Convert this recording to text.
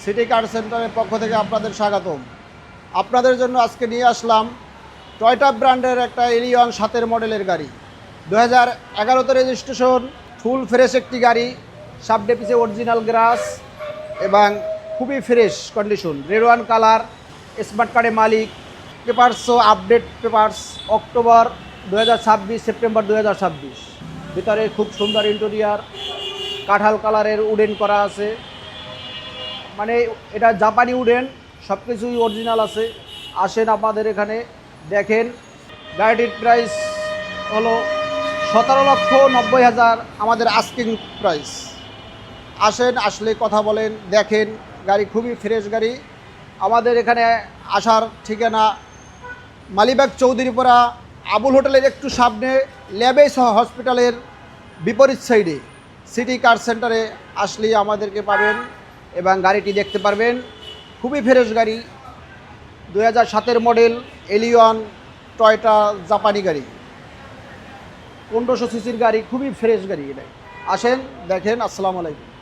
City কার সেন্টারের পক্ষ থেকে আপনাদের স্বাগতম। আপনাদের জন্য আজকে নিয়ে আসলাম টয়োটা ব্র্যান্ডের একটা এলিয়ন 7 মডেলের গাড়ি। 2011তে রেজিস্ট্রেশন, ফুল ফ্রেশ একটি গাড়ি, সামনে পিছে অরিজিনাল গ্লাস এবং খুবই fresh condition, red one colour, smart কার্ডের মালিক, পেপারসও আপডেট পেপারস, অক্টোবর 2026, সেপ্টেম্বর 2026। ভিতরে খুব সুন্দর ইন্টেরিয়ার, কাঁঠাল কালারের উডেন করা আছে, মানে এটা জাপানি উডেন, সব কিছুই অরিজিনাল আছে। আসেন আমাদের এখানে দেখেন। গাড়িটির প্রাইস হলো 17,90,000 আমাদের আস্কিং প্রাইস। আসেন, আসলে কথা বলেন, দেখেন। গাড়ি খুবই ফ্রেশ গাড়ি। আমাদের এখানে আসার ঠিকানা মালিবাগ চৌধুরীপাড়া আবুল হোটেলের একটু সামনে, ল্যাবেস হসপিটালের বিপরীত সাইডে সিটি কার সেন্টারে আসলেই আমাদেরকে পাবেন এবং গাড়িটি দেখতে পারবেন। খুবই ফ্রেশ গাড়ি, 2007 মডেল এলিয়ন টয়োটা জাপানি গাড়ি, 1500 সিসির গাড়ি, খুবই ফ্রেশ গাড়ি। এটাই আসেন, দেখেন। আসসালামু আলাইকুম।